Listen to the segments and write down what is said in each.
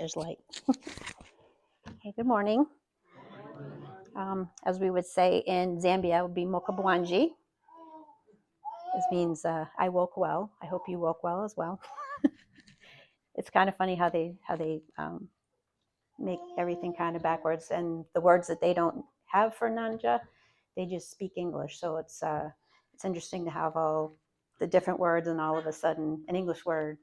There's light. Okay, good morning. As we would say in Zambia, it would be Mokabwanji. This means I woke well. I hope you woke well as well. It's kind of funny how they make everything kind of backwards, and the words that they don't have for Nanja, they just speak English. So it's interesting to have all the different words and all of a sudden an English word.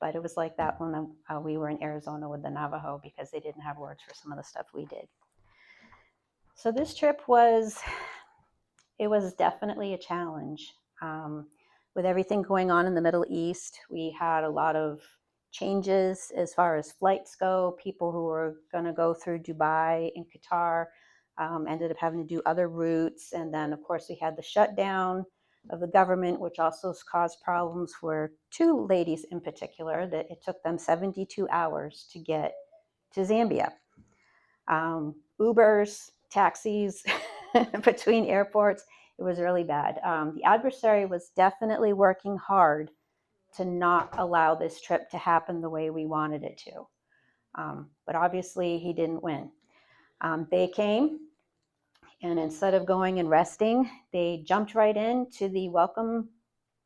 But it was like that when we were in Arizona with the Navajo because they didn't have words for some of the stuff we did. So this trip was definitely a challenge. With everything going on in the Middle East, we had a lot of changes as far as flights go. People who were going to go through Dubai and Qatar ended up having to do other routes. And then, of course, we had the shutdown of the government, which also caused problems for two ladies in particular, that it took them 72 hours to get to Zambia. Ubers, taxis between airports, it was really bad. The adversary was definitely working hard to not allow this trip to happen the way we wanted it to. But obviously he didn't win. They came, and instead of going and resting, they jumped right into the welcome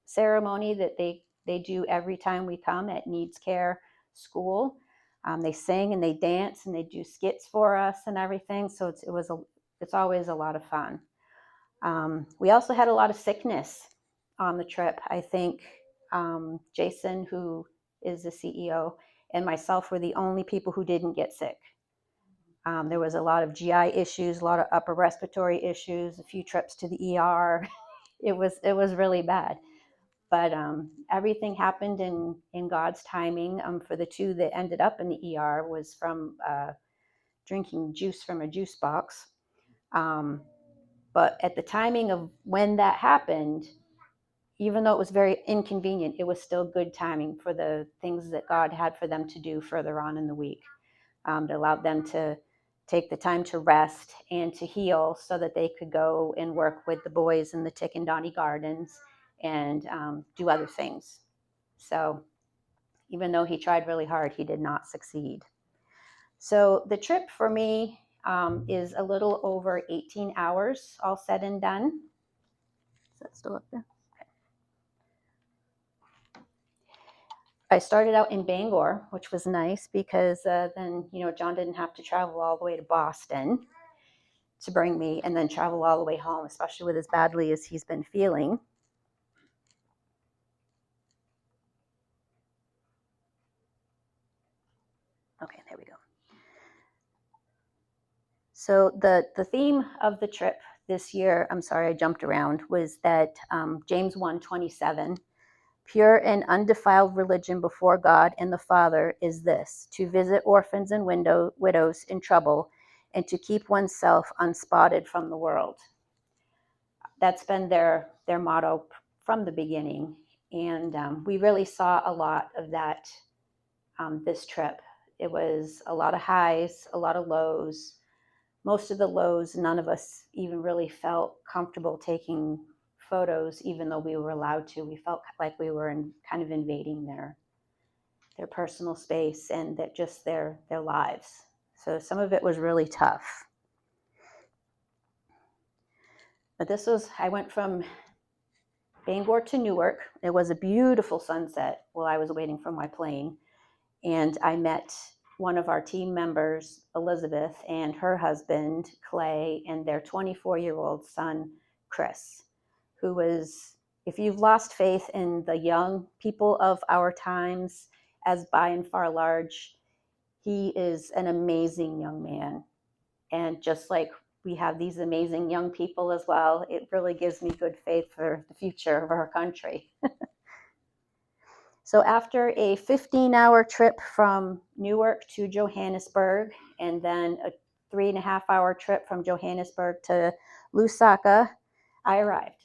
ceremony that they do every time we come at Needs Care School. They sing and they dance and they do skits for us and everything. So it's always a lot of fun. We also had a lot of sickness on the trip. I think Jason, who is the CEO, and myself were the only people who didn't get sick. There was a lot of GI issues, a lot of upper respiratory issues, a few trips to the ER. It was really bad. But everything happened in God's timing. For the two that ended up in the ER was from drinking juice from a juice box. But at the timing of when that happened, even though it was very inconvenient, it was still good timing for the things that God had for them to do further on in the week. It allowed them to take the time to rest and to heal so that they could go and work with the boys in the Tikandani Gardens and do other things. So even though he tried really hard, he did not succeed. So the trip for me is a little over 18 hours, all said and done. Is that still up there? Okay. I started out in Bangor, which was nice because then, John didn't have to travel all the way to Boston to bring me and then travel all the way home, especially with as badly as he's been feeling. Okay, there we go. So the theme of the trip this year, I'm sorry, I jumped around, was that James 1:27, pure and undefiled religion before God and the Father is this, to visit orphans and widows in trouble and to keep oneself unspotted from the world. That's been their motto from the beginning. And we really saw a lot of that this trip. It was a lot of highs, a lot of lows. Most of the lows, none of us even really felt comfortable taking photos, even though we were allowed to. We felt like we were kind of invading their personal space and that just their lives. So some of it was really tough. But I went from Bangor to Newark. It was a beautiful sunset while I was waiting for my plane. And I met one of our team members, Elizabeth, and her husband, Clay, and their 24-year-old son, Chris, who was, if you've lost faith in the young people of our times, as by and far large, he is an amazing young man. And just like we have these amazing young people as well, it really gives me good faith for the future of our country. So after a 15-hour trip from Newark to Johannesburg, and then a 3.5-hour trip from Johannesburg to Lusaka, I arrived.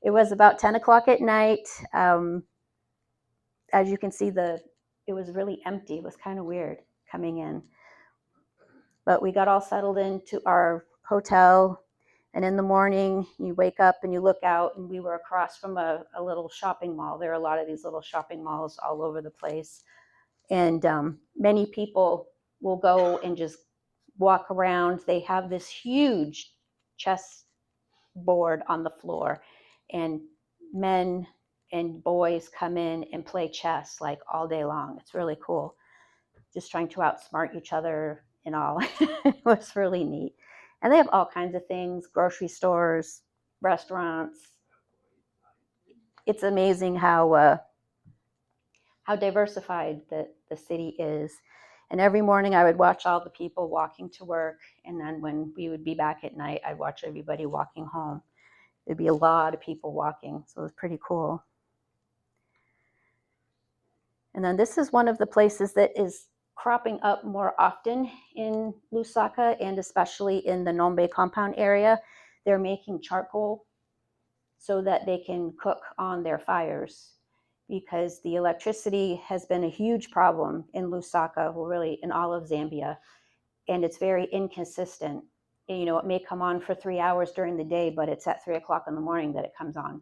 It was about 10 o'clock at night. As you can see, it was really empty. It was kind of weird coming in. But we got all settled into our hotel. And in the morning, you wake up and you look out, and we were across from a little shopping mall. There are a lot of these little shopping malls all over the place. And many people will go and just walk around. They have this huge chess board on the floor, and men and boys come in and play chess like all day long. It's really cool, just trying to outsmart each other and all. It was really neat. And they have all kinds of things, grocery stores, restaurants. It's amazing how diversified the city is. And every morning I would watch all the people walking to work. And then when we would be back at night, I'd watch everybody walking home. There'd be a lot of people walking. So it was pretty cool. And then this is one of the places that is cropping up more often in Lusaka, and especially in the Nombe compound area. They're making charcoal so that they can cook on their fires, because the electricity has been a huge problem in Lusaka, well, really in all of Zambia, and it's very inconsistent. And, it may come on for 3 hours during the day, but it's at 3 o'clock in the morning that it comes on.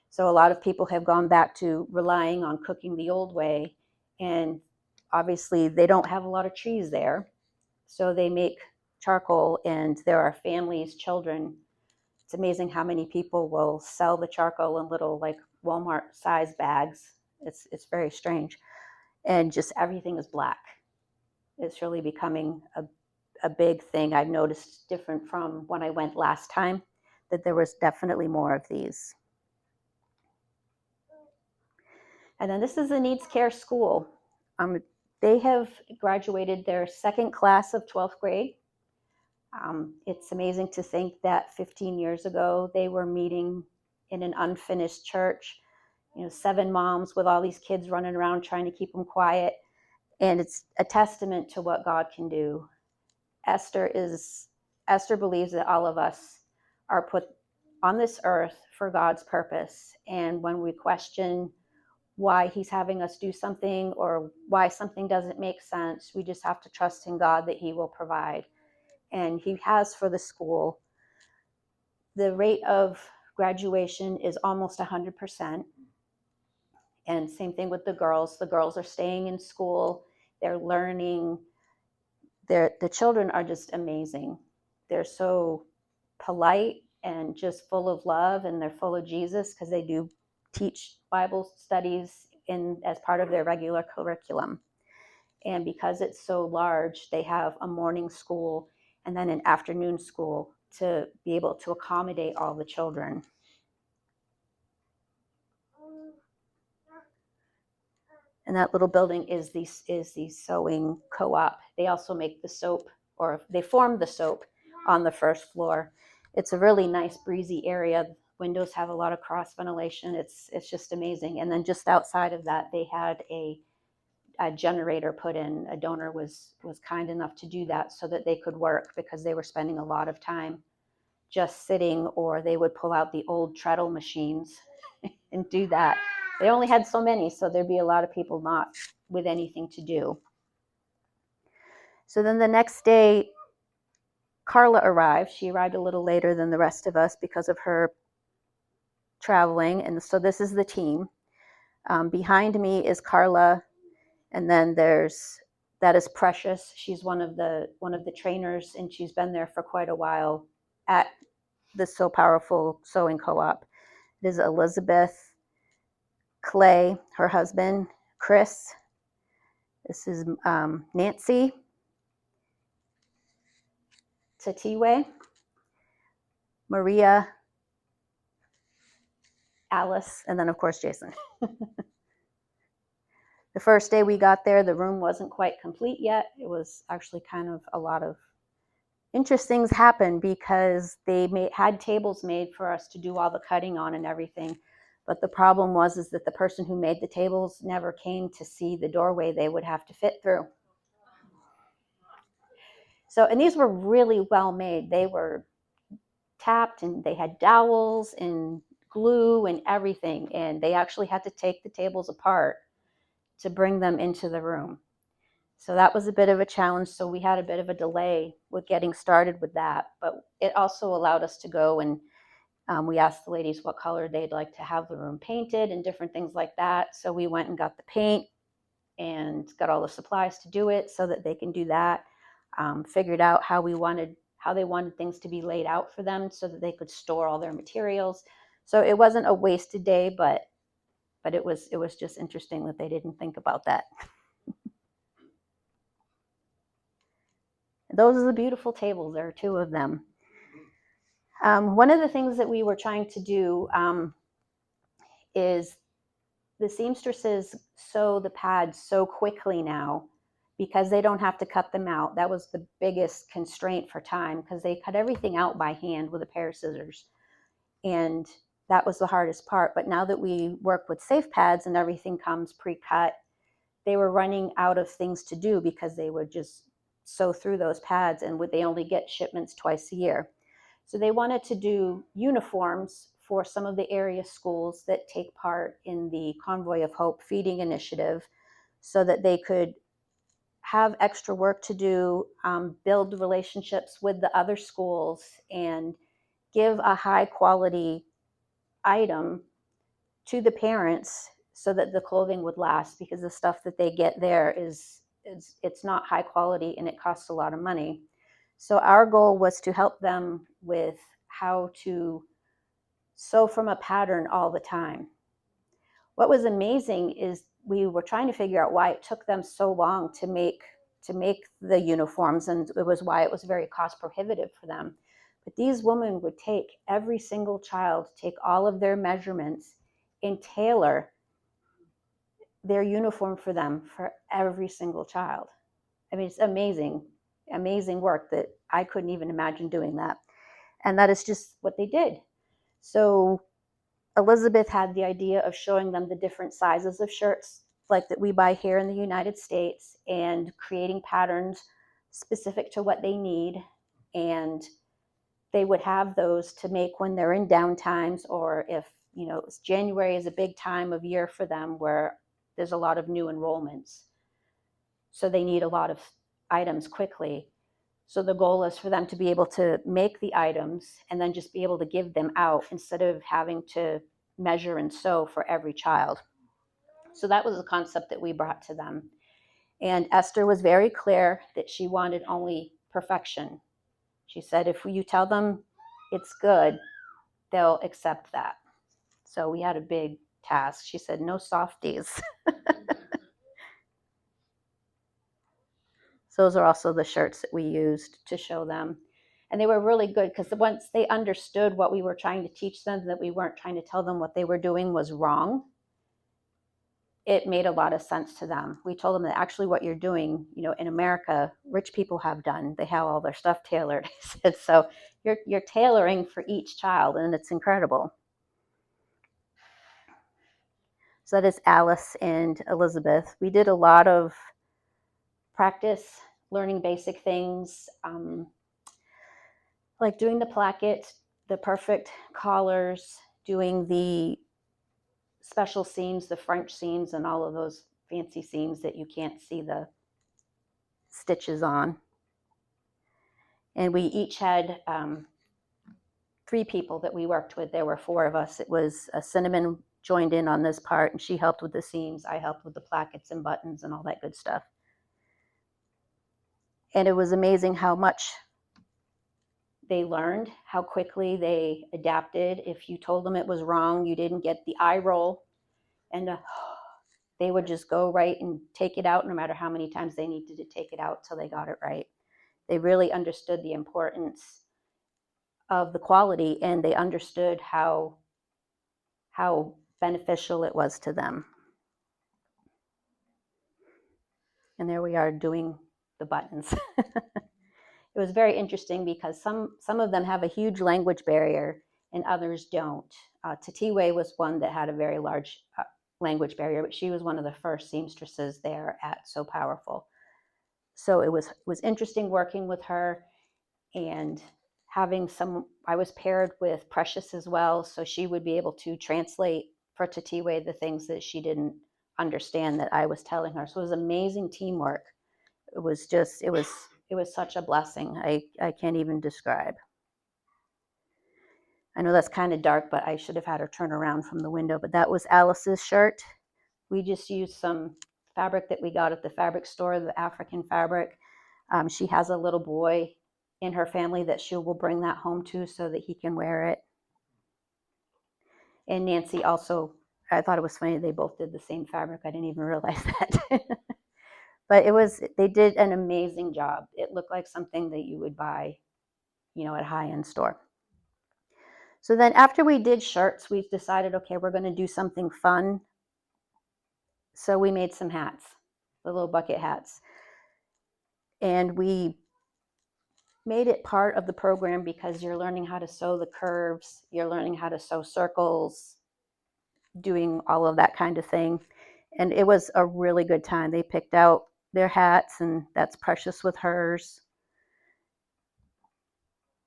So a lot of people have gone back to relying on cooking the old way, and obviously they don't have a lot of trees there, so they make charcoal, and there are families, children. It's amazing how many people will sell the charcoal in little like Walmart size bags. It's very strange. And just everything is black. It's really becoming a big thing. I've noticed different from when I went last time, that there was definitely more of these. And then this is a needs care school. They have graduated their second class of 12th grade. It's amazing to think that 15 years ago, they were meeting in an unfinished church, 7 moms with all these kids running around trying to keep them quiet. And it's a testament to what God can do. Esther believes that all of us are put on this earth for God's purpose. And when we question why he's having us do something or why something doesn't make sense, we just have to trust in God that he will provide. And he has for the school. The rate of graduation is almost 100%. And same thing with the girls. The girls are staying in school. They're learning. The children are just amazing. They're so polite and just full of love, and they're full of Jesus, because they do teach Bible studies as part of their regular curriculum. And because it's so large, they have a morning school and then an afternoon school to be able to accommodate all the children. And that little building is the sewing co-op. They also make the soap, or they form the soap on the first floor. It's a really nice breezy area. Windows have a lot of cross ventilation. It's just amazing. And then just outside of that, they had a generator put in. A donor was kind enough to do that so that they could work, because they were spending a lot of time just sitting, or they would pull out the old treadle machines and do that. They only had so many, so there'd be a lot of people not with anything to do. So then the next day, Carla arrived. She arrived a little later than the rest of us because of her traveling. And so this is the team. Behind me is Carla, and then that is Precious. She's one of the trainers, and she's been there for quite a while at the So Powerful Sewing Co-op. It is Elizabeth, Clay, her husband, Chris. This is Nancy, Tatiwe, Maria, Alice, and then of course Jason. The first day we got there, the room wasn't quite complete yet. It was actually kind of a lot of interesting things happened, because they had tables made for us to do all the cutting on and everything. But the problem was that the person who made the tables never came to see the doorway they would have to fit through. So, and these were really well made. They were tapped, and they had dowels and glue and everything. And they actually had to take the tables apart to bring them into the room. So that was a bit of a challenge. So we had a bit of a delay with getting started with that. But it also allowed us to go and we asked the ladies what color they'd like to have the room painted and different things like that. So we went and got the paint. and got all the supplies to do it so that they can do that. Figured out how they wanted things to be laid out for them so that they could store all their materials. So it wasn't a wasted day, but it was just interesting that they didn't think about that. Those are the beautiful tables. There are two of them. One of the things that we were trying to do is the seamstresses sew the pads so quickly now because they don't have to cut them out. That was the biggest constraint for time because they cut everything out by hand with a pair of scissors. And that was the hardest part. But now that we work with safe pads and everything comes pre-cut, they were running out of things to do because they would just sew through those pads, and they only get shipments twice a year. So they wanted to do uniforms for some of the area schools that take part in the Convoy of Hope feeding initiative so that they could have extra work to do, build relationships with the other schools, and give a high quality item to the parents so that the clothing would last, because the stuff that they get there is it's not high quality and it costs a lot of money. So our goal was to help them with how to sew from a pattern all the time. What was amazing is we were trying to figure out why it took them so long to make the uniforms, and it was why it was very cost prohibitive for them. But these women would take every single child, take all of their measurements, and tailor their uniform for them for every single child. I mean, it's amazing work that I couldn't even imagine doing that. And that is just what they did. So Elizabeth had the idea of showing them the different sizes of shirts like that we buy here in the United States, and creating patterns specific to what they need. And they would have those to make when they're in downtimes, or if, January is a big time of year for them where there's a lot of new enrollments. So they need a lot of items quickly. So the goal is for them to be able to make the items and then just be able to give them out instead of having to measure and sew for every child. So that was a concept that we brought to them. And Esther was very clear that she wanted only perfection. She said, if you tell them it's good, they'll accept that. So we had a big task. She said, no softies. So those are also the shirts that we used to show them. And they were really good because once they understood what we were trying to teach them, that we weren't trying to tell them what they were doing was wrong, it made a lot of sense to them. We told them that actually what you're doing, in America, rich people have done. They have all their stuff tailored. I said, so you're tailoring for each child, and it's incredible. So that is Alice and Elizabeth. We did a lot of practice, learning basic things, like doing the placket, the perfect collars, doing the special seams, the French seams, and all of those fancy seams that you can't see the stitches on. And we each had 3 people that we worked with. There were 4 of us. It was Cinnamon joined in on this part, and she helped with the seams. I helped with the plackets and buttons and all that good stuff. And it was amazing how much they learned, how quickly they adapted. If you told them it was wrong, you didn't get the eye roll, and they would just go right and take it out, no matter how many times they needed to take it out till they got it right. They really understood the importance of the quality, and they understood how beneficial it was to them. And there we are doing the buttons. It was very interesting because some of them have a huge language barrier and others don't. Tatiwe was one that had a very large language barrier, but she was one of the first seamstresses there at So Powerful. So it was interesting working with her, and I was paired with Precious as well, so she would be able to translate for Tatiwe the things that she didn't understand that I was telling her. So it was amazing teamwork. It was such a blessing. I can't even describe. I know that's kind of dark, but I should have had her turn around from the window. But that was Alice's shirt. We just used some fabric that we got at the fabric store, the African fabric. She has a little boy in her family that she will bring that home to so that he can wear it. And Nancy also, I thought it was funny, they both did the same fabric. I didn't even realize that. But they did an amazing job. It looked like something that you would buy, at a high-end store. So then after we did shirts, we decided, okay, we're going to do something fun. So we made some hats, the little bucket hats. And we made it part of the program because you're learning how to sew the curves, you're learning how to sew circles, doing all of that kind of thing. And it was a really good time. They picked out their hats, and that's Precious with hers.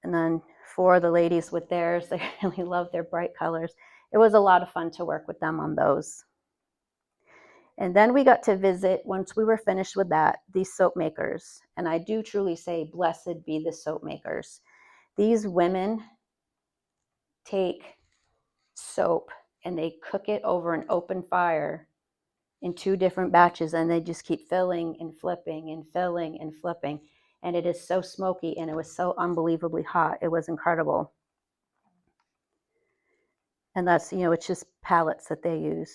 And then for the ladies with theirs, they really love their bright colors. It was a lot of fun to work with them on those. And then we got to visit, once we were finished with that, these soap makers. And I do truly say, blessed be the soap makers. These women take soap and they cook it over an open fire in 2 different batches, and they just keep filling and flipping and filling and flipping. And it is so smoky, and it was so unbelievably hot. It was incredible. And that's, it's just pallets that they use.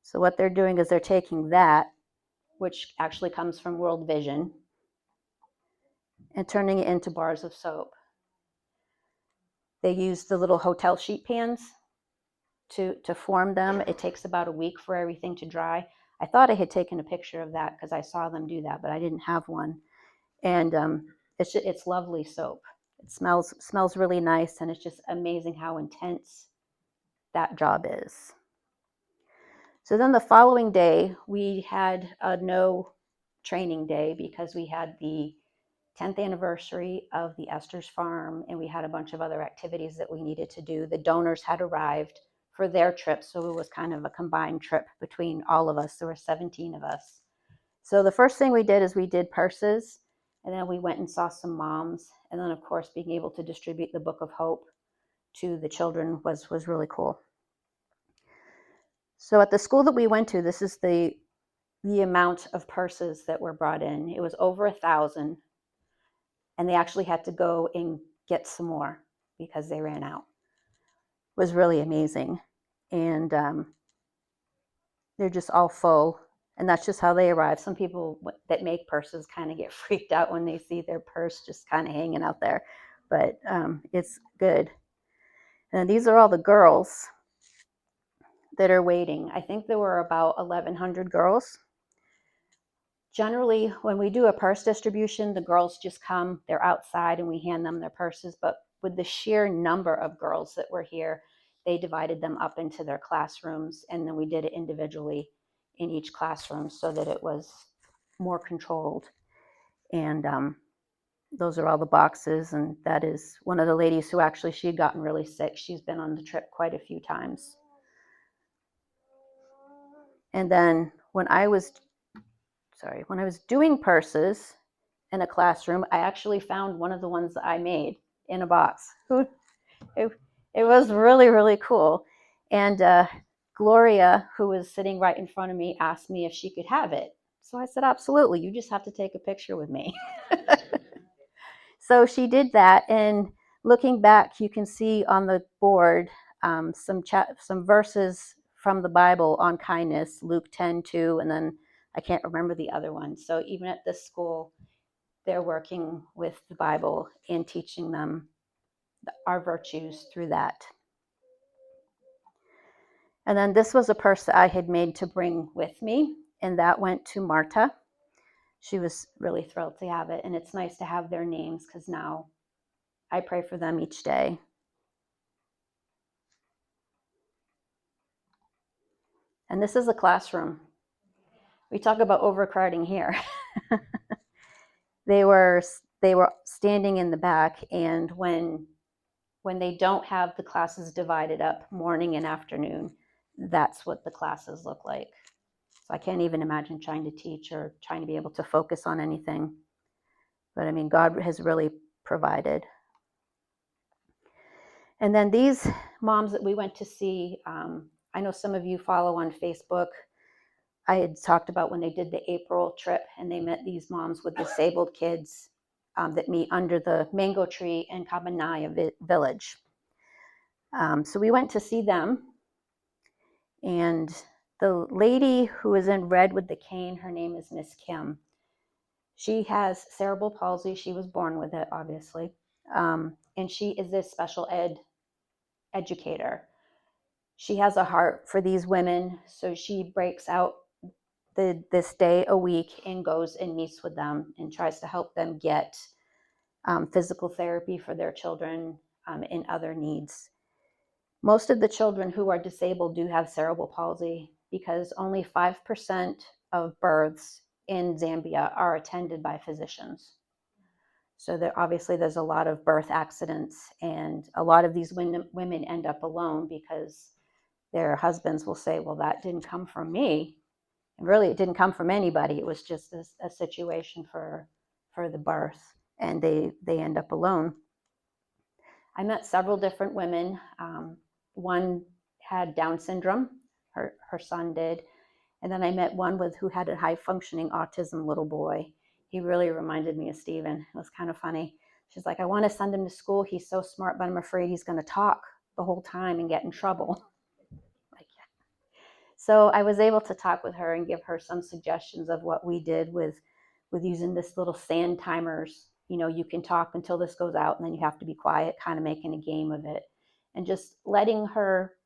So what they're doing is they're taking that, which actually comes from World Vision, and turning it into bars of soap. They use the little hotel sheet pans to form them. It takes about a week for everything to dry. I thought I had taken a picture of that because I saw them do that, but I didn't have one. And it's lovely soap. It smells really nice, and it's just amazing how intense that job is. So then the following day, we had a no training day because we had the 10th anniversary of the Esther's Farm, and we had a bunch of other activities that we needed to do. The donors had arrived for their trip, so it was kind of a combined trip between all of us. There were 17 of us. So the first thing we did is we did purses, and then we went and saw some moms, and then of course being able to distribute the Book of Hope to the children was really cool. So at the school that we went to, this is the amount of purses that were brought in. It was over 1,000, and they actually had to go and get some more because they ran out. It was really amazing. And they're just all full, and that's just how they arrive. Some people that make purses kind of get freaked out when they see their purse just kind of hanging out there, but it's good. And these are all the girls that are waiting. I think there were about 1,100 girls. Generally, when we do a purse distribution, the girls just come, they're outside, and we hand them their purses. But with the sheer number of girls that were here, they divided them up into their classrooms, and then we did it individually in each classroom so that it was more controlled. And those are all the boxes, and that is one of the ladies who actually, she had gotten really sick. She's been on the trip quite a few times. And then when I was doing purses in a classroom, I actually found one of the ones that I made in a box. It was really, really cool. And Gloria, who was sitting right in front of me, asked me if she could have it. So I said, absolutely, you just have to take a picture with me. So she did that, and looking back, you can see on the board some verses from the Bible on kindness, Luke 10:2, and then I can't remember the other one. So even at this school, they're working with the Bible and teaching them our virtues through that. And then this was a purse that I had made to bring with me, and that went to Marta. She was really thrilled to have it, and it's nice to have their names because now I pray for them each day. And this is a classroom. We talk about overcrowding here. They were standing in the back, and when they don't have the classes divided up morning and afternoon, that's what the classes look like. So I can't even imagine trying to teach or trying to be able to focus on anything. But I mean, God has really provided. And then these moms that we went to see, I know some of you follow on Facebook. I had talked about when they did the April trip and they met these moms with disabled kids that meet under the mango tree in Kabanaya village. So we went to see them, and the lady who is in red with the cane, her name is Miss Kim. She has cerebral palsy. She was born with it, obviously. And she is this special ed educator. She has a heart for these women, so she breaks out this day a week and goes and meets with them and tries to help them get physical therapy for their children and other needs. Most of the children who are disabled do have cerebral palsy because only 5% of births in Zambia are attended by physicians. So obviously there's a lot of birth accidents, and a lot of these women end up alone because their husbands will say, well, that didn't come from me. And really, it didn't come from anybody. It was just a situation for the birth, and they end up alone. I met several different women. One had Down syndrome, her son did. And then I met one who had a high functioning autism little boy. He really reminded me of Steven. It was kind of funny. She's like, I want to send him to school. He's so smart, but I'm afraid he's going to talk the whole time and get in trouble. Like, yeah. So I was able to talk with her and give her some suggestions of what we did with using this little sand timers. You know, you can talk until this goes out and then you have to be quiet, kind of making a game of it. And just letting her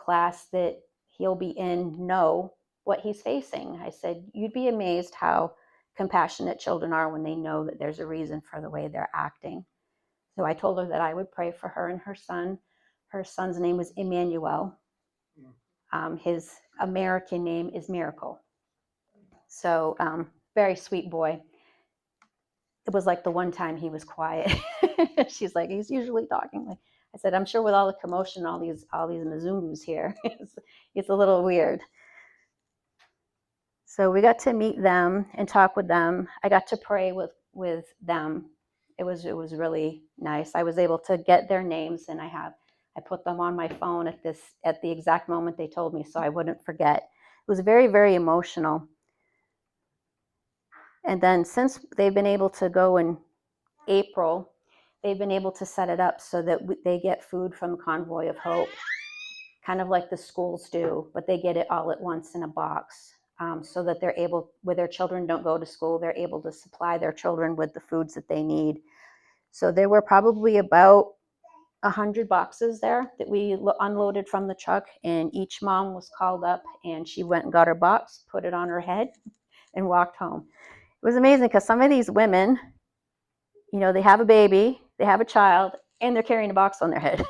class that he'll be in know what he's facing. I said, you'd be amazed how compassionate children are when they know that there's a reason for the way they're acting. So I told her that I would pray for her and her son. Her son's name was Emmanuel. His American name is Miracle. So very sweet boy. It was like the one time he was quiet. She's like, he's usually talking. I said, I'm sure with all the commotion, all these Mzungus here, it's a little weird. So we got to meet them and talk with them. I got to pray with them. It was really nice. I was able to get their names, and I put them on my phone at the exact moment they told me, so I wouldn't forget. It was very, very emotional. And then since they've been able to go in April, they've been able to set it up so that they get food from Convoy of Hope, kind of like the schools do, but they get it all at once in a box, so that they're able, where their children don't go to school, they're able to supply their children with the foods that they need. So there were probably about 100 boxes there that we unloaded from the truck, and each mom was called up and she went and got her box, put it on her head, and walked home. It was amazing because some of these women, you know, they have a baby, they have a child, and they're carrying a box on their head.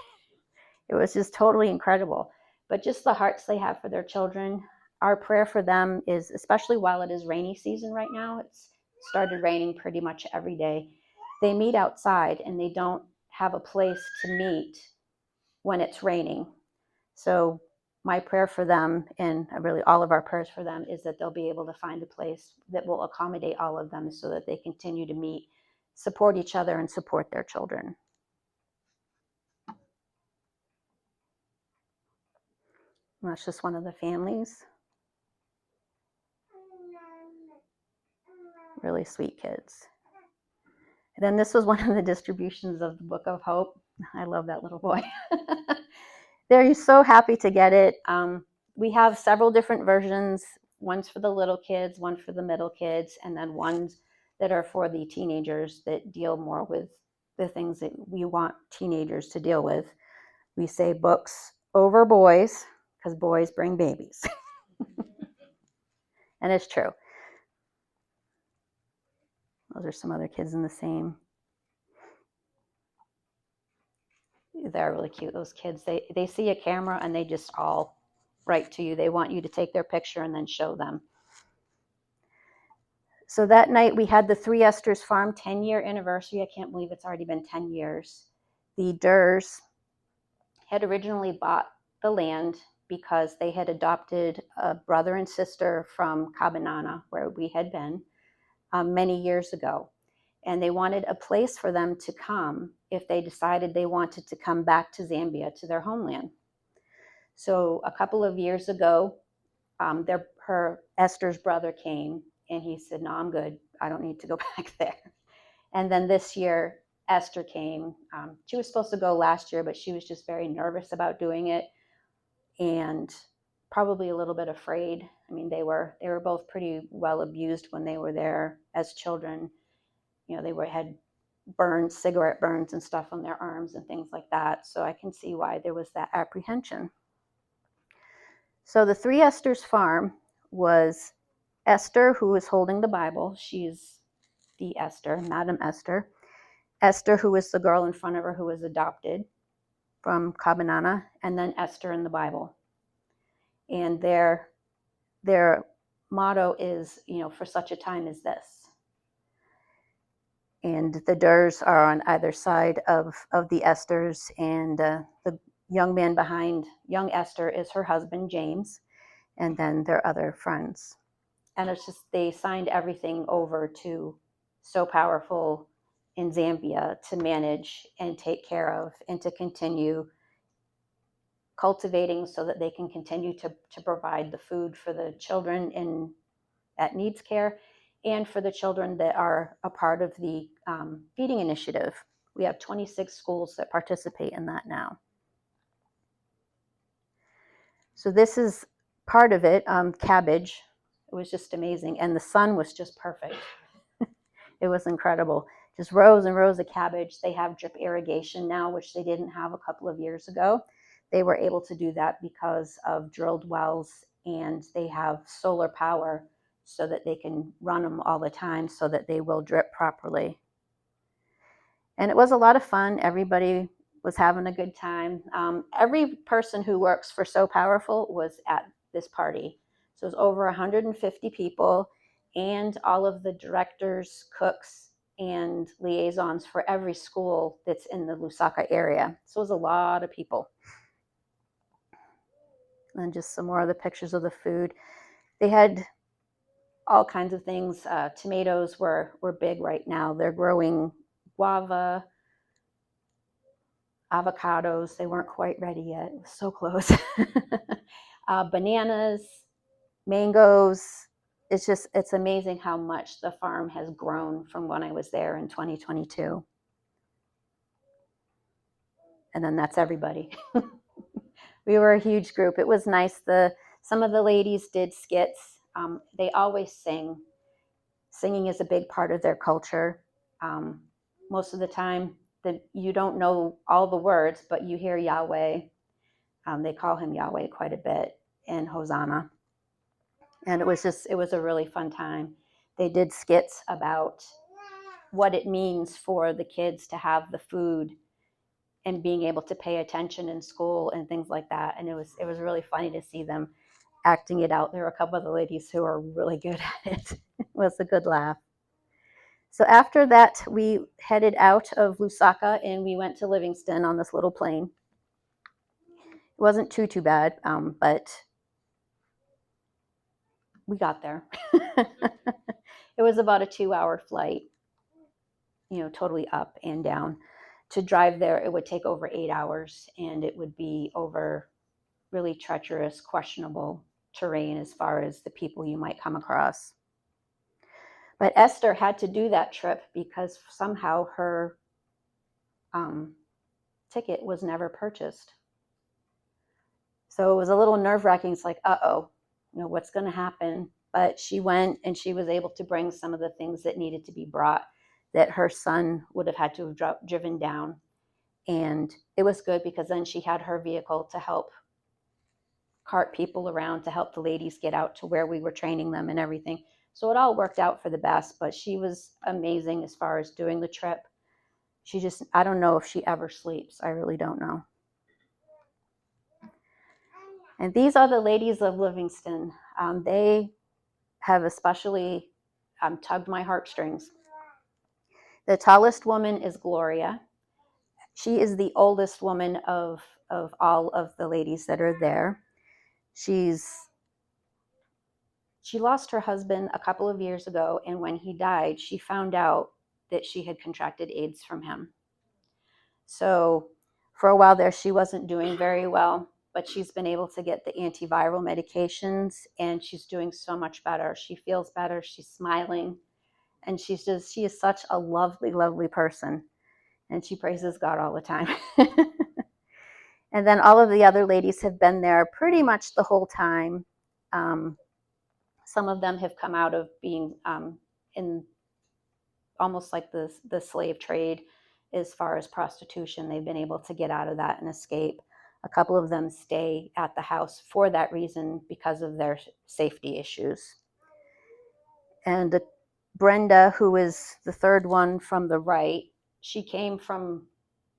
It was just totally incredible. But just the hearts they have for their children. Our prayer for them is, especially while it is rainy season right now, it's started raining pretty much every day. They meet outside and they don't have a place to meet when it's raining. So my prayer for them, and really all of our prayers for them, is that they'll be able to find a place that will accommodate all of them so that they continue to meet, support each other, and support their children. And that's just one of the families. Really sweet kids. And then this was one of the distributions of the Book of Hope. I love that little boy. They're so happy to get it. We have several different versions. One's for the little kids, one for the middle kids, and then ones that are for the teenagers that deal more with the things that we want teenagers to deal with. We say books over boys because boys bring babies. And it's true. Those are some other kids in the same. They're really cute, those kids. They see a camera and they just all write to you. They want you to take their picture and then show them. So that night we had the Three Esters Farm 10-year anniversary. I can't believe it's already been 10 years. The Durs had originally bought the land because they had adopted a brother and sister from Cabanana, where we had been, many years ago. And they wanted a place for them to come if they decided they wanted to come back to Zambia, to their homeland. So a couple of years ago, Her Esther's brother came, and he said, "No, I'm good. I don't need to go back there." And then this year, Esther came. She was supposed to go last year, but she was just very nervous about doing it, and probably a little bit afraid. I mean, they were both pretty well abused when they were there as children. You know, had burns, cigarette burns and stuff on their arms and things like that. So I can see why there was that apprehension. So the Three Esther's farm was Esther, who is holding the Bible. She's the Esther, Madam Esther. Esther, who is the girl in front of her who was adopted from Cabanana, and then Esther in the Bible. And their motto is, for such a time as this. And the Durs are on either side of the Esthers, and the young man behind young Esther is her husband, James, and then their other friends. And it's just, they signed everything over to So Powerful in Zambia to manage and take care of and to continue cultivating so that they can continue to provide the food for the children that needs care, and for the children that are a part of the feeding initiative. We have 26 schools that participate in that now. So this is part of it, cabbage. It was just amazing. And the sun was just perfect. It was incredible. Just rows and rows of cabbage. They have drip irrigation now, which they didn't have a couple of years ago. They were able to do that because of drilled wells, and they have solar power so that they can run them all the time so that they will drip properly. And it was a lot of fun. Everybody was having a good time. Every person who works for So Powerful was at this party. So it was over 150 people, and all of the directors, cooks, and liaisons for every school that's in the Lusaka area. So it was a lot of people. And just some more of the pictures of the food. They had all kinds of things. Tomatoes were big right now. They're growing guava, avocados. They weren't quite ready yet. It was so close. Bananas, mangoes. It's amazing how much the farm has grown from when I was there in 2022. And then that's everybody. We were a huge group. It was nice. Some of the ladies did skits. They always sing. Singing is a big part of their culture. Most of the time, you don't know all the words, but you hear Yahweh. They call him Yahweh quite a bit, and Hosanna. And it was a really fun time. They did skits about what it means for the kids to have the food and being able to pay attention in school and things like that. And it was really funny to see them acting it out. There were a couple of the ladies who are really good at it. It was a good laugh. So after that, we headed out of Lusaka and we went to Livingston on this little plane. It wasn't too bad, but we got there. It was about a 2-hour flight, totally up and down. To drive there, it would take over 8 hours, and it would be over really treacherous, questionable terrain as far as the people you might come across. But Esther had to do that trip because somehow her ticket was never purchased. So it was a little nerve-wracking. It's like, what's going to happen? But she went, and she was able to bring some of the things that needed to be brought that her son would have had to have driven down. And it was good because then she had her vehicle to help cart people around, to help the ladies get out to where we were training them and everything. So it all worked out for the best, but she was amazing as far as doing the trip. I don't know if she ever sleeps. I really don't know. And these are the ladies of Livingston. They have especially tugged my heartstrings. The tallest woman is Gloria. She is the oldest woman of all of the ladies that are there. She lost her husband a couple of years ago, and when he died, she found out that she had contracted AIDS from him. So for a while there, she wasn't doing very well. but she's been able to get the antiviral medications, and she's doing so much better. She feels better. She's smiling, and she is such a lovely, lovely person, and she praises God all the time. And then all of the other ladies have been there pretty much the whole time. Some of them have come out of being in almost like the slave trade as far as prostitution. They've been able to get out of that and escape. A couple of them stay at the house for that reason because of their safety issues. And Brenda, who is the third one from the right, she came from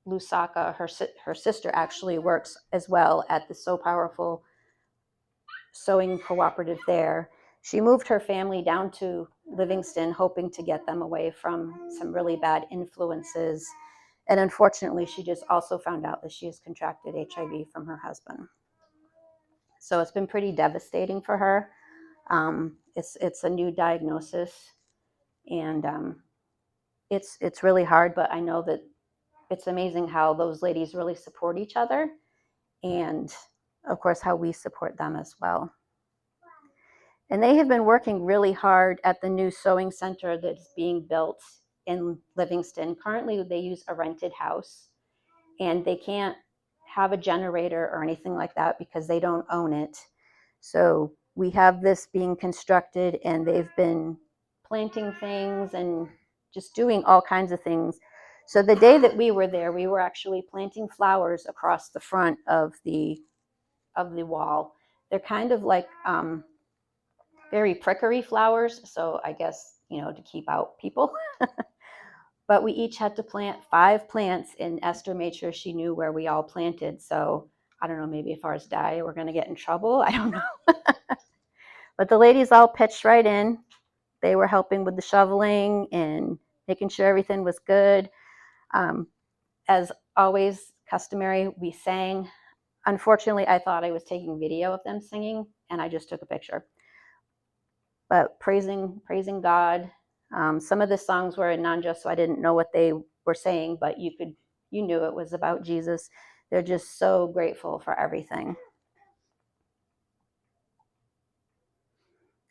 Lusaka. Her sister actually works as well at the So Powerful sewing cooperative there. She moved her family down to Livingston, hoping to get them away from some really bad influences. And unfortunately, she just also found out that she has contracted HIV from her husband. So it's been pretty devastating for her. It's a new diagnosis, and it's really hard. But I know that it's amazing how those ladies really support each other, and of course how we support them as well. And they have been working really hard at the new sewing center that's being built in Livingston. Currently, they use a rented house, and they can't have a generator or anything like that because they don't own it. So we have this being constructed, and they've been planting things and just doing all kinds of things. So the day that we were there, we were actually planting flowers across the front of the wall. They're kind of like very prickery flowers, so I guess, to keep out people. But we each had to plant 5 plants, and Esther made sure she knew where we all planted. So I don't know, maybe if ours die, we're going to get in trouble. I don't know. But the ladies all pitched right in. They were helping with the shoveling and making sure everything was good. As always, customary, we sang. Unfortunately, I thought I was taking video of them singing, and I just took a picture. But praising God. Some of the songs were in Nanja, so I didn't know what they were saying, but you knew it was about Jesus. They're just so grateful for everything.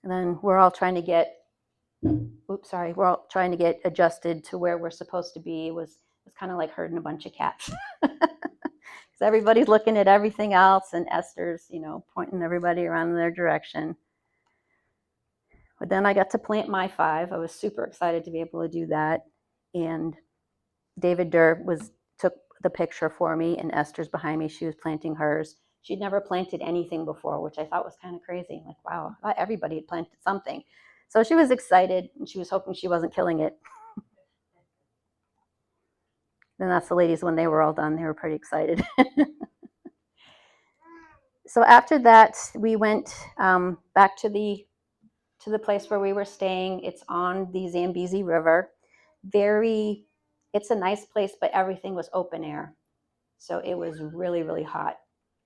And then we're all trying to get adjusted to where we're supposed to be. It was kind of like herding a bunch of cats. Because everybody's looking at everything else, and Esther's, pointing everybody around in their direction. But then I got to plant my 5. I was super excited to be able to do that. And David Durr took the picture for me, and Esther's behind me. She was planting hers. She'd never planted anything before, which I thought was kind of crazy. Like, wow, I thought everybody had planted something. So she was excited, and she was hoping she wasn't killing it. Then that's the ladies, when they were all done, they were pretty excited. So after that, we went back to the place where we were staying. It's on the Zambezi River. It's a nice place, but everything was open air. So it was really, really hot.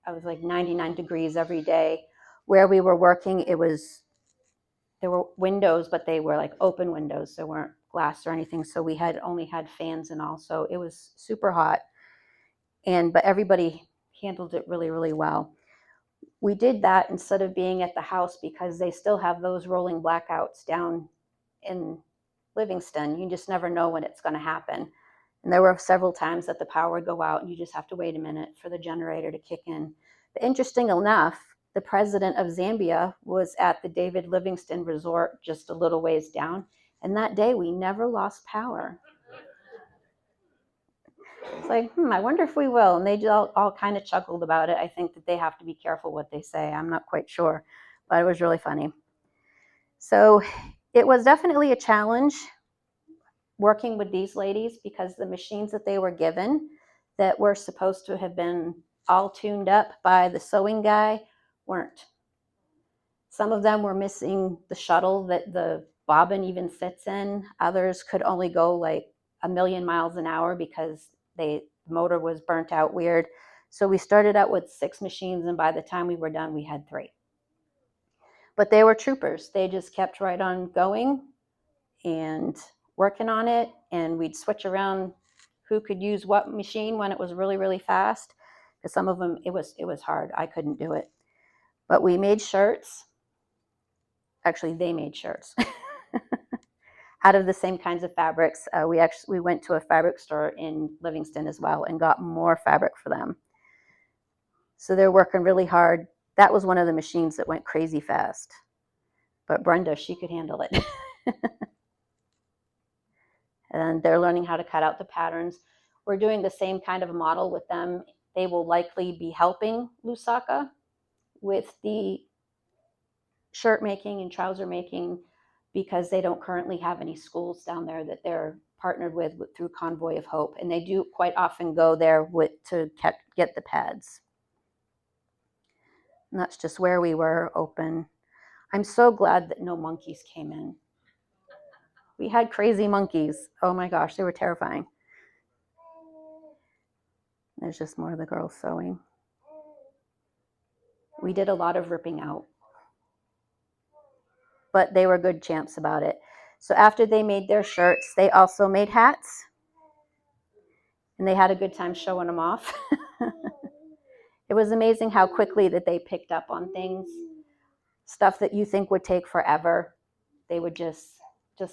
I was like 99 degrees every day. Where we were working, there were windows, but they were like open windows. There weren't glass or anything. So we only had fans and all. So it was super hot. But everybody handled it really, really well. We did that instead of being at the house because they still have those rolling blackouts down in Livingston. You just never know when it's going to happen. And there were several times that the power would go out, and you just have to wait a minute for the generator to kick in. But interesting enough, the president of Zambia was at the David Livingston Resort just a little ways down. And that day, we never lost power. It's like, I wonder if we will. And they all kind of chuckled about it. I think that they have to be careful what they say. I'm not quite sure, but it was really funny. So it was definitely a challenge working with these ladies because the machines that they were given that were supposed to have been all tuned up by the sewing guy weren't. Some of them were missing the shuttle that the bobbin even sits in. Others could only go like 1,000,000 miles an hour because the motor was burnt out weird. So we started out with 6 machines, and by the time we were done, we had 3. But they were troopers. They just kept right on going and working on it, and we'd switch around who could use what machine when it was really, really fast. Because some of them, it was hard. I couldn't do it. But we made shirts. Actually, they made shirts out of the same kinds of fabrics. We went to a fabric store in Livingston as well and got more fabric for them. So they're working really hard. That was one of the machines that went crazy fast. But Brenda, she could handle it. And they're learning how to cut out the patterns. We're doing the same kind of model with them. They will likely be helping Lusaka with the shirt making and trouser making because they don't currently have any schools down there that they're partnered with through Convoy of Hope. And they do quite often go there to get the pads. And that's just where we were open. I'm so glad that no monkeys came in. We had crazy monkeys. Oh my gosh, they were terrifying. There's just more of the girls sewing. We did a lot of ripping out, but they were good champs about it. So after they made their shirts, they also made hats, and they had a good time showing them off. It was amazing how quickly that they picked up on things, stuff that you think would take forever. They would just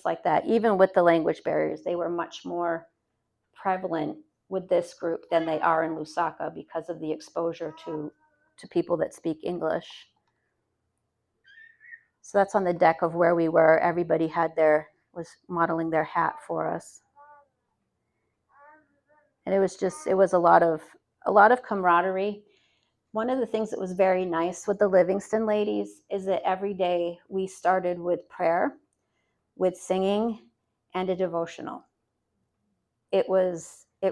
like that. Even with the language barriers, they were much more prevalent with this group than they are in Lusaka because of the exposure to people that speak English. So that's on the deck of where we were. Everybody was modeling their hat for us. And it was a lot of camaraderie. One of the things that was very nice with the Livingston ladies is that every day we started with prayer, with singing, and a devotional. It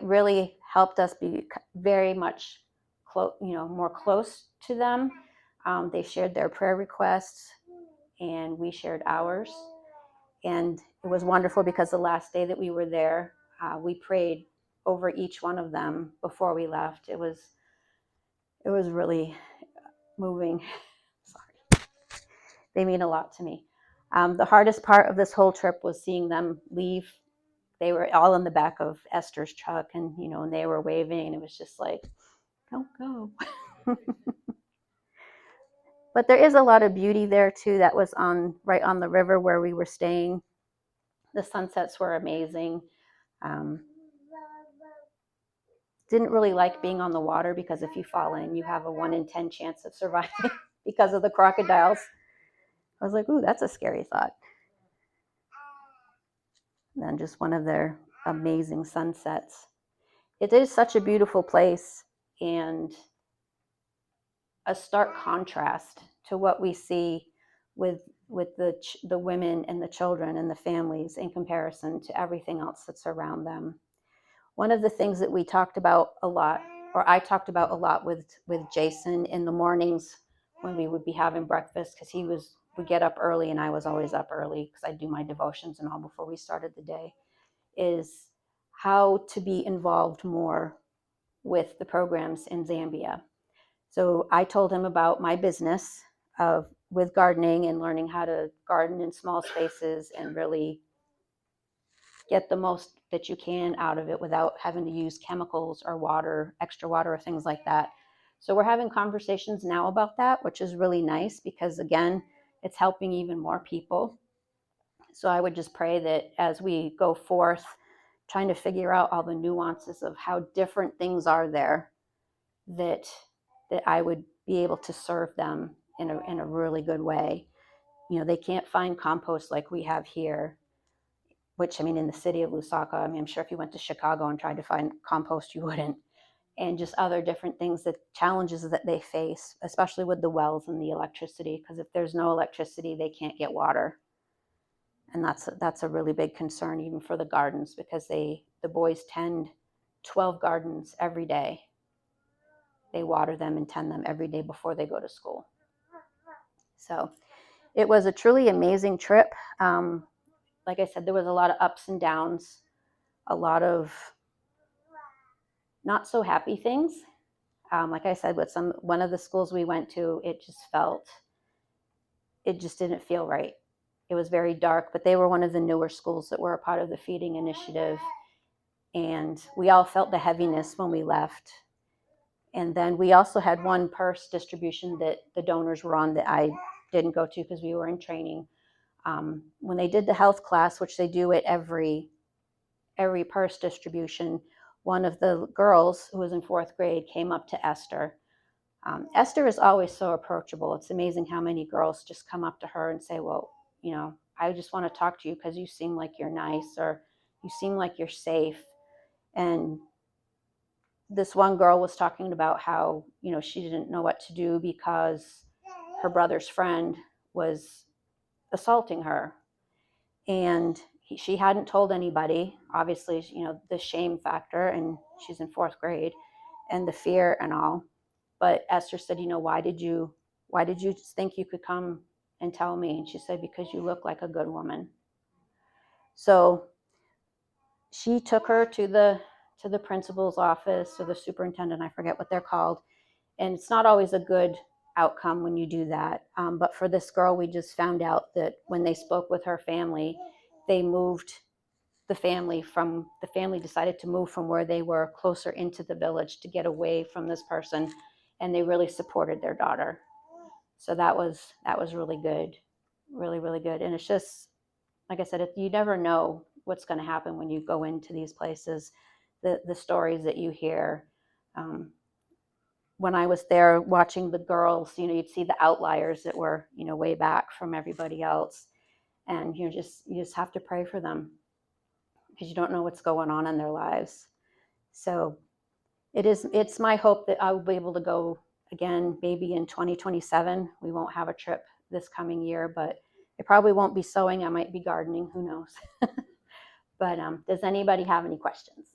really helped us be very much more close to them. They shared their prayer requests, and we shared ours. And it was wonderful because the last day that we were there, we prayed over each one of them before we left. It was really moving. Sorry. They mean a lot to me. The hardest part of this whole trip was seeing them leave. They were all in the back of Esther's truck, and and they were waving, and it was just like, don't go. But there is a lot of beauty there too. That was right on the river where we were staying. The sunsets were amazing. Didn't really like being on the water because if you fall in, you have a 1 in 10 chance of surviving because of the crocodiles. I was like, ooh, that's a scary thought. And then just one of their amazing sunsets. It is such a beautiful place and a stark contrast to what we see with the women and the children and the families in comparison to everything else that's around them. One of the things that we talked about a lot, or I talked about a lot with Jason in the mornings when we would be having breakfast, because he would get up early and I was always up early because I do my devotions and all before we started the day, is how to be involved more with the programs in Zambia. So I told him about my business with gardening and learning how to garden in small spaces and really get the most that you can out of it without having to use chemicals or extra water or things like that. So we're having conversations now about that, which is really nice because, again, it's helping even more people. So I would just pray that as we go forth, trying to figure out all the nuances of how different things are there, that I would be able to serve them in a really good way. They can't find compost like we have here, which, in the city of Lusaka, I'm sure if you went to Chicago and tried to find compost, you wouldn't. And just other different things, challenges that they face, especially with the wells and the electricity, because if there's no electricity, they can't get water. And that's a really big concern even for the gardens, because the boys tend 12 gardens every day. They water them and tend them every day before they go to school. So it was a truly amazing trip. Like I said, there was a lot of ups and downs, a lot of not so happy things. Like I said, with one of the schools we went to, it just didn't feel right. It was very dark, but they were one of the newer schools that were a part of the feeding initiative. And we all felt the heaviness when we left. And then we also had one purse distribution that the donors were on that I didn't go to because we were in training. When they did the health class, which they do at every purse distribution, one of the girls who was in 4th grade came up to Esther. Esther is always so approachable. It's amazing how many girls just come up to her and say, well, I just want to talk to you because you seem like you're nice, or you seem like you're safe. And this one girl was talking about how, she didn't know what to do because her brother's friend was assaulting her. And she hadn't told anybody, obviously, the shame factor, and she's in 4th grade, and the fear and all. But Esther said, why did you think you could come and tell me? And she said, because you look like a good woman. So she took her to the principal's office, or the superintendent, I forget what they're called. And it's not always a good outcome when you do that. But for this girl, we just found out that when they spoke with her family, they moved the family decided to move from where they were closer into the village to get away from this person. And they really supported their daughter. So that was really good, really, really good. And it's just, like I said, you never know what's going to happen when you go into these places, the stories that you hear. When I was there watching the girls, you'd see the outliers that were, way back from everybody else. And you just have to pray for them because you don't know what's going on in their lives. So it's my hope that I will be able to go again, maybe in 2027. We won't have a trip this coming year, but it probably won't be sewing. I might be gardening, who knows? But does anybody have any questions?